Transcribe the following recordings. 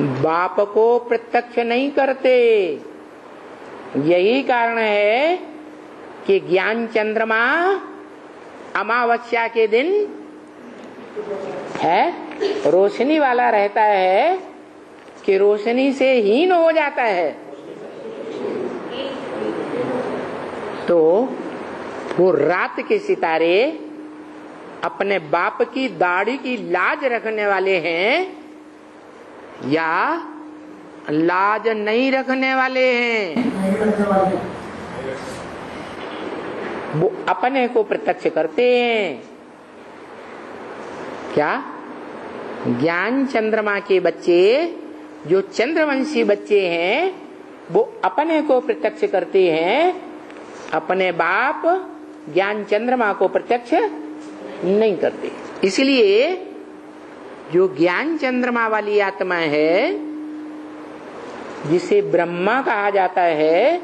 बाप को प्रत्यक्ष नहीं करते। यही कारण है कि ज्ञान चंद्रमा अमावस्या के दिन है रोशनी वाला रहता है कि रोशनी से हीन हो जाता है। तो वो रात के सितारे अपने बाप की दाढ़ी की लाज रखने वाले हैं या लाज नहीं रखने वाले हैं? वो अपने को प्रत्यक्ष करते हैं। क्या? ज्ञान चंद्रमा के बच्चे जो चंद्रवंशी बच्चे हैं वो अपने को प्रत्यक्ष करते हैं, अपने बाप ज्ञान चंद्रमा को प्रत्यक्ष नहीं करते। इसलिए जो ज्ञान चंद्रमा वाली आत्मा है जिसे ब्रह्मा कहा जाता है,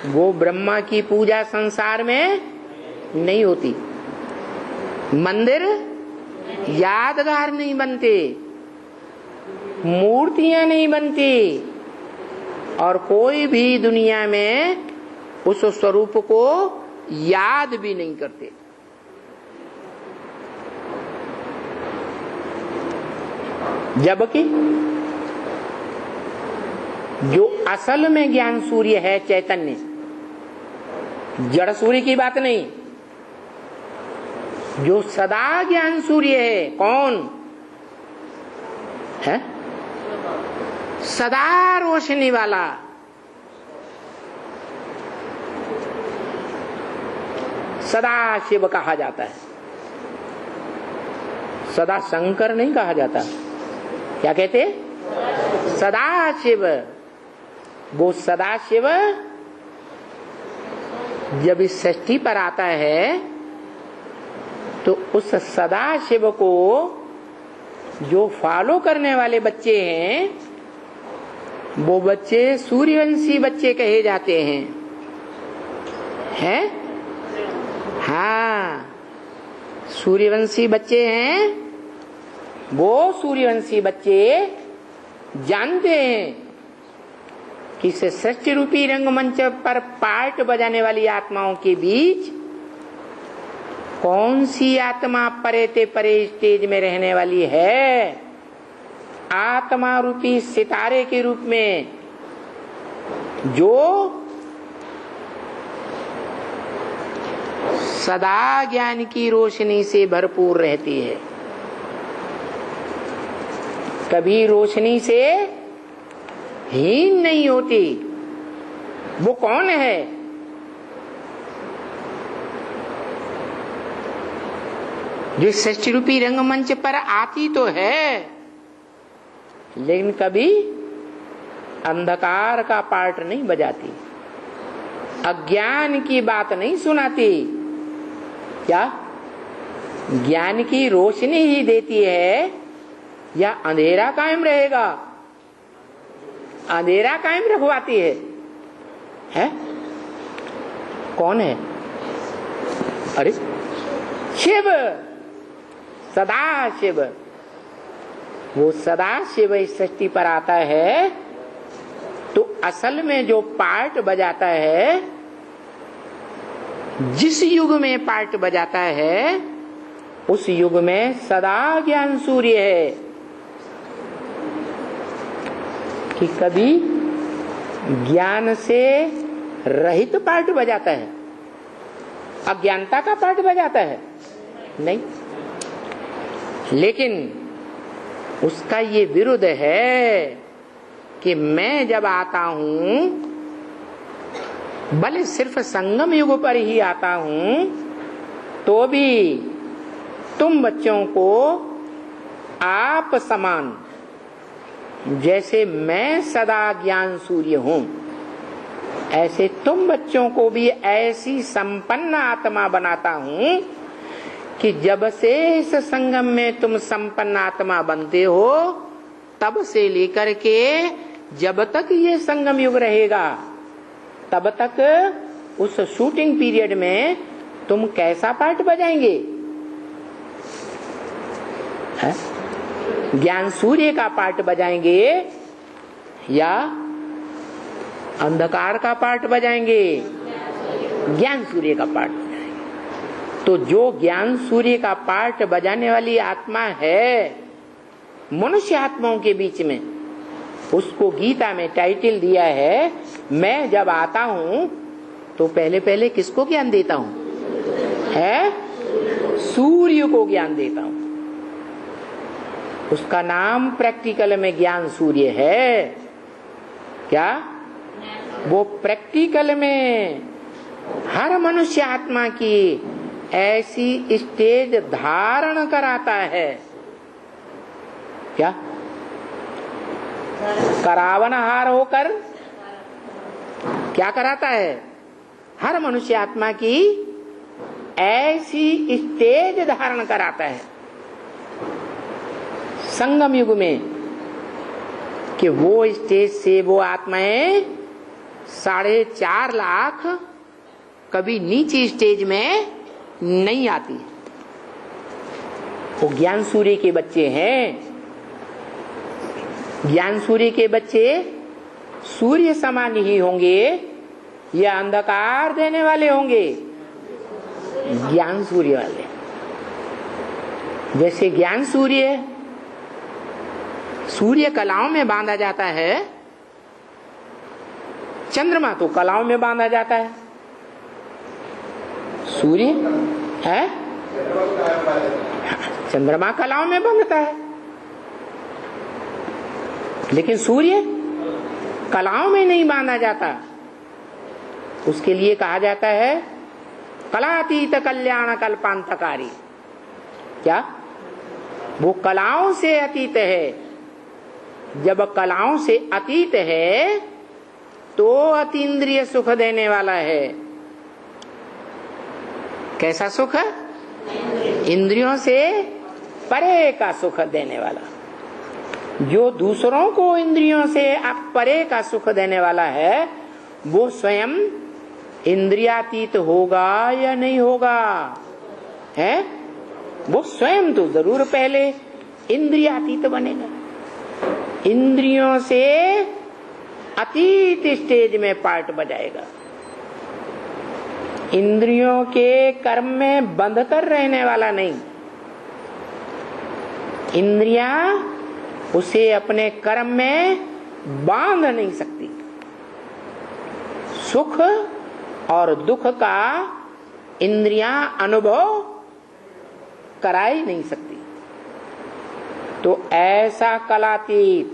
वो ब्रह्मा की पूजा संसार में नहीं होती। मंदिर यादगार नहीं बनते, मूर्तियां नहीं बनती, और कोई भी दुनिया में उस स्वरूप को याद भी नहीं करते। जबकि जो असल में ज्ञान सूर्य है चैतन्य, जड़ सूर्य की बात नहीं, जो सदा ज्ञान सूर्य है, कौन है? सदा रोशनी वाला, सदा शिव कहा जाता है। सदा शंकर नहीं कहा जाता। क्या कहते? सदा शिव। वो सदा शिव जब इस सृष्टि पर आता है तो उस सदा शिव को जो फॉलो करने वाले बच्चे हैं वो बच्चे सूर्यवंशी बच्चे कहे जाते हैं। हैं? हाँ, सूर्यवंशी बच्चे हैं। वो सूर्यवंशी बच्चे जानते हैं कि इस सृष्टि रूपी रंगमंच पर पार्ट बजाने वाली आत्माओं के बीच कौन सी आत्मा परे ते परे स्टेज में रहने वाली है। आत्मा रूपी सितारे के रूप में जो सदा ज्ञान की रोशनी से भरपूर रहती है, कभी रोशनी से हीन नहीं होती। वो कौन है? जो सृष्टि रूपी रंगमंच पर आती तो है, लेकिन कभी अंधकार का पार्ट नहीं बजाती, अज्ञान की बात नहीं सुनाती। क्या ज्ञान की रोशनी ही देती है या अंधेरा कायम रहेगा? अंधेरा कायम रखवाती है, हैं? कौन है? अरे शिव, सदा शिव। वो सदा शिव इस सृष्टि पर आता है तो असल में जो पार्ट बजाता है, जिस युग में पार्ट बजाता है उस युग में सदा ज्ञान सूर्य है कि कभी ज्ञान से रहित पार्ट बजाता है, अज्ञानता का पार्ट बजाता है नहीं। लेकिन उसका ये विरुद्ध है कि मैं जब आता हूं, भले सिर्फ संगम युग पर ही आता हूं, तो भी तुम बच्चों को आप समान, जैसे मैं सदा ज्ञान सूर्य हूं, ऐसे तुम बच्चों को भी ऐसी संपन्न आत्मा बनाता हूं कि जब से इस संगम में तुम संपन्न आत्मा बनते हो, तब से लेकर के जब तक ये संगम युग रहेगा, तब तक उस शूटिंग पीरियड में तुम कैसा पार्ट बजाएंगे? है? ज्ञान सूर्य का पार्ट बजाएंगे या अंधकार का पार्ट बजाएंगे? ज्ञान सूर्य का पार्ट बजाएंगे। तो जो ज्ञान सूर्य का पार्ट बजाने वाली आत्मा है मनुष्य आत्माओं के बीच में, उसको गीता में टाइटल दिया है, मैं जब आता हूं तो पहले पहले किसको ज्ञान देता हूं? है सूर्य को ज्ञान देता हूं। उसका नाम प्रैक्टिकल में ज्ञान सूर्य है। क्या वो प्रैक्टिकल में हर मनुष्य आत्मा की ऐसी स्टेज धारण कराता है? क्या करावनहार होकर क्या कराता है? हर मनुष्य आत्मा की ऐसी स्टेज धारण कराता है संगम युग में कि वो स्टेज से वो आत्माएं 4.5 लाख कभी नीचे स्टेज में नहीं आती। वो ज्ञान सूर्य के बच्चे हैं। ज्ञान सूर्य के बच्चे सूर्य समान ही होंगे या अंधकार देने वाले होंगे? ज्ञान सूर्य वाले। जैसे ज्ञान सूर्य सूर्य कलाओं में बांधा जाता है, चंद्रमा तो कलाओं में बांधा जाता है। सूर्य है चंद्रमा कलाओं में बंधता है, लेकिन सूर्य कलाओं में नहीं बांधा जाता। उसके लिए कहा जाता है कलातीत कल्याण कल्पांतकारी। क्या वो कलाओं से अतीत है? जब कलाओं से अतीत है तो अतीन्द्रिय सुख देने वाला है। कैसा सुख? इंद्रियों से परे का सुख देने वाला। जो दूसरों को इंद्रियों से परे का सुख देने वाला है वो स्वयं इंद्रियातीत होगा या नहीं होगा? है वो स्वयं तो जरूर पहले इंद्रियातीत बनेगा। इंद्रियों से अतीत स्टेज में पार्ट बजाएगा। इंद्रियों के कर्म में बंध कर रहने वाला नहीं। इंद्रियां उसे अपने कर्म में बांध नहीं सकती। सुख और दुख का इंद्रियां अनुभव करा ही नहीं सकती। तो ऐसा कलातीत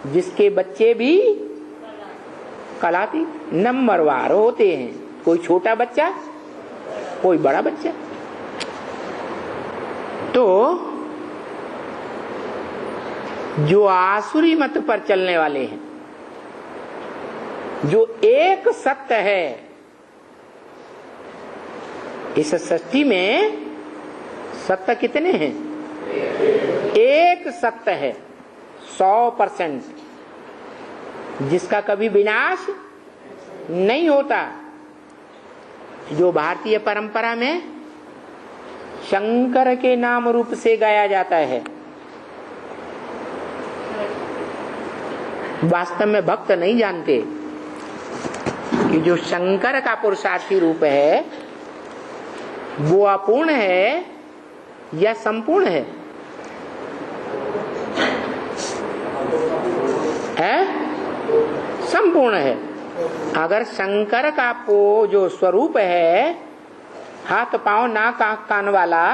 जिसके बच्चे भी कलातीत नंबरवार होते हैं, कोई छोटा बच्चा कोई बड़ा बच्चा। तो जो आसुरी मत पर चलने वाले हैं, जो एक सत्य है, इस सृष्टि में सत्य कितने हैं? एक सत्य है 100%, जिसका कभी विनाश नहीं होता। जो भारतीय परंपरा में शंकर के नाम रूप से गाया जाता है, वास्तव में भक्त नहीं जानते कि जो शंकर का पुरुषार्थी रूप है वो अपूर्ण है या संपूर्ण है? संपूर्ण है। अगर शंकर का जो स्वरूप है, हाथ पांव नाक आंख कान वाला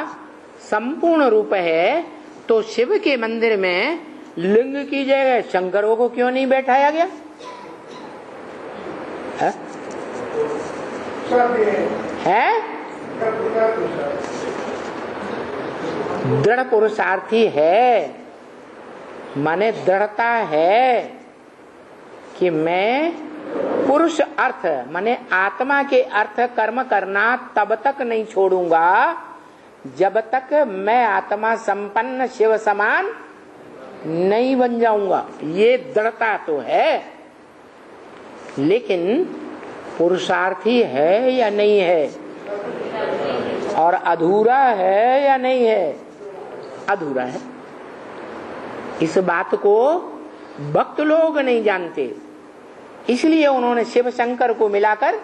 संपूर्ण रूप है, तो शिव के मंदिर में लिंग की जगह शंकरों को क्यों नहीं बैठाया गया? है दृढ़ पुरुषार्थी है, माने दृढ़ता है कि मैं पुरुष अर्थ माने आत्मा के अर्थ कर्म करना तब तक नहीं छोड़ूंगा जब तक मैं आत्मा संपन्न शिव समान नहीं बन जाऊंगा। ये दृढ़ता तो है, लेकिन पुरुषार्थी है या नहीं है? और अधूरा है या नहीं है? अधूरा है। इस बात को भक्त लोग नहीं जानते, इसलिए उन्होंने शिव शंकर को मिलाकर